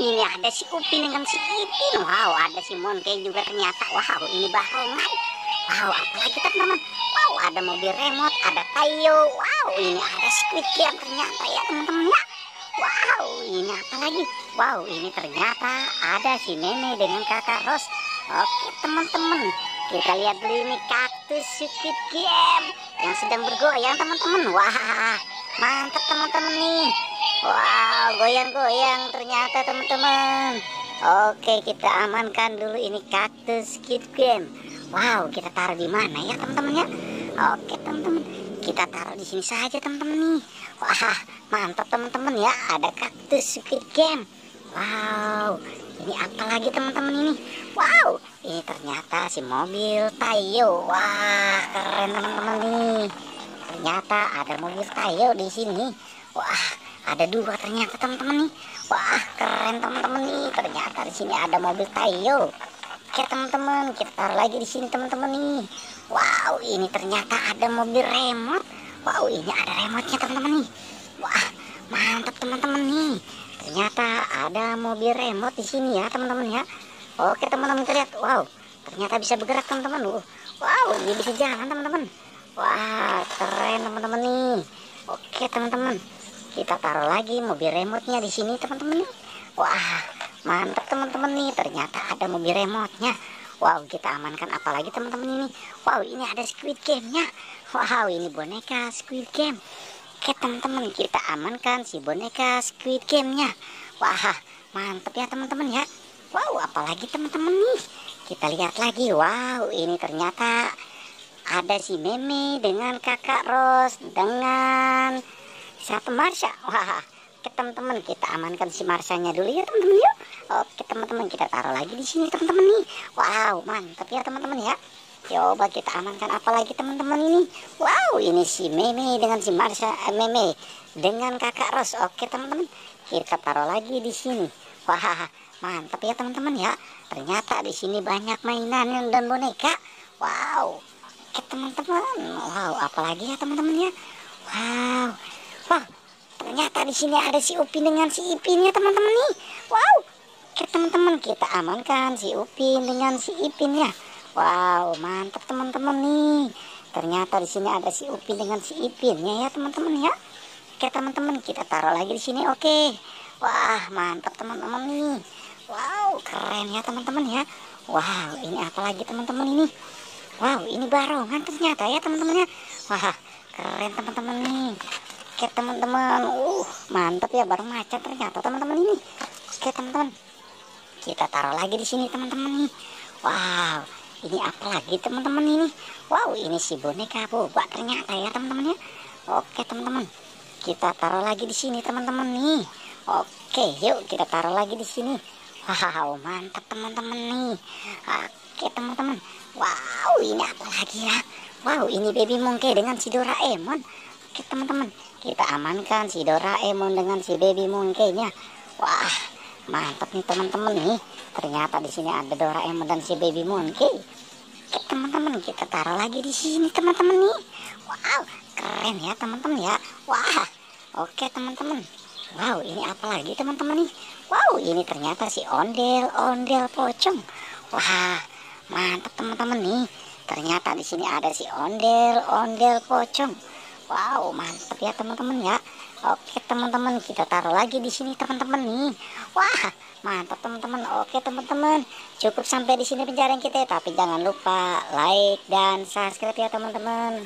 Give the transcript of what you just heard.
Ini ada si Upin dengan si Ipin. Wow, ada si Monkey juga ternyata. Wow, ini barongan. Wow, apalagi teman-teman. Wow, ada mobil remote, ada Tayo. Wow, ini ada Squid Game ternyata ya teman-teman ya. Wow, ini apa lagi? Wow, ini ternyata ada si Meme dengan kakak Ros. Oke teman-teman, kita lihat dulu ini kaktus Squid Game yang sedang bergoyang teman-teman. Wah, mantap teman-teman nih. Wow, goyang-goyang ternyata teman-teman. Oke, kita amankan dulu ini kaktus Squid Game. Wow, kita taruh di mana ya teman-teman ya? Oke teman-teman, kita taruh di sini saja teman-teman nih. Wah, mantap teman-teman ya, ada kaktus Squid Game. Wow, ini apa lagi teman-teman ini? Wow, ini ternyata si mobil Tayo. Wah, keren teman-teman nih. Ternyata ada mobil Tayo di sini. Wah, ada dua ternyata teman-teman nih. Wah, keren teman-teman nih. Ternyata di sini ada mobil Tayo. Oke teman-teman, kita taruh lagi di sini teman-teman nih. Wow, ini ternyata ada mobil remote. Wow, ini ada remote-nya teman-teman nih. Wah, mantap teman-teman nih. Ternyata ada mobil remote di sini ya teman-teman ya. Oke teman-teman, kita lihat. Wow, ternyata bisa bergerak teman-teman. Wow, dia bisa jalan teman-teman. Wah, keren teman-teman nih. Oke teman-teman, kita taruh lagi mobil remote-nya di sini teman-teman nih. Wah, mantap teman-teman nih. Ternyata ada mobil remote-nya. Wow, kita amankan apalagi teman-teman ini. Wow, ini ada Squid Game-nya. Wow, ini boneka Squid Game. Oke teman-teman, kita amankan si boneka Squid Game-nya. Wah, mantap ya teman-teman ya. Wow, apalagi teman-teman nih. Kita lihat lagi. Wow, ini ternyata ada si Meme dengan kakak Ros dengan siapa, Marsha. Wah, oke teman-teman, kita amankan si Marsanya dulu ya teman-teman yuk. Oke teman-teman, kita taruh lagi di sini teman-teman nih. Wow, mantap ya teman-teman ya. Coba kita amankan apa lagi teman-teman ini. Wow, ini si Meme dengan si Marsha, Meme dengan kakak Ros. Oke teman-teman, kita taruh lagi di sini. Wah, mantap ya teman-teman ya. Ternyata di sini banyak mainan dan boneka. Wow. Oke teman-teman. Wow, apalagi ya teman-teman ya. Wow. Wah, ternyata di sini ada si Upin dengan si Ipin ya teman-teman nih. Wow. Oke teman-teman, kita amankan si Upin dengan si Ipin ya. Wow, mantap teman-teman nih. Ternyata di sini ada si Upin dengan si Ipinnya ya teman-teman ya. Oke teman-teman, kita taruh lagi di sini. Oke. Wah, mantap teman-teman nih. Wow, keren ya teman-teman ya. Wow, ini apa lagi teman-teman ini? Wow, ini barongan ternyata ya teman-teman ya. Wah, keren teman-teman nih. Oke teman-teman, mantap ya, barang macan ternyata teman-teman ini. Oke teman-teman, kita taruh lagi di sini teman-teman nih. Wow, ini apa lagi teman-teman ini? Wow, ini si boneka boba ternyata ya teman-teman ya. Oke teman-teman, kita taruh lagi di sini teman-teman nih. Oke, yuk kita taruh lagi di sini. Wow, mantap teman-teman nih. Oke teman-teman, wow, ini apa lagi ya? Wow, ini Baby Monkey dengan si Doraemon. Oke teman-teman, kita amankan si Doraemon dengan si Baby Monkey-nya. Wah, mantap nih teman-teman nih. Ternyata di sini ada Doraemon dan si Baby Monkey. Oke teman-teman, kita taruh lagi di sini teman-teman nih. Wow, keren ya teman-teman ya. Wah, oke teman-teman. Wow, ini apa lagi teman-teman nih? Wow, ini ternyata si ondel-ondel pocong. Wah, mantap teman-teman nih. Ternyata di sini ada si ondel-ondel pocong. Wow, mantap ya teman-teman ya. Oke teman-teman, kita taruh lagi di sini teman-teman nih. Wah, mantap teman-teman. Oke teman-teman, cukup sampai di sini pencarian kita. Tapi jangan lupa like dan subscribe ya teman-teman.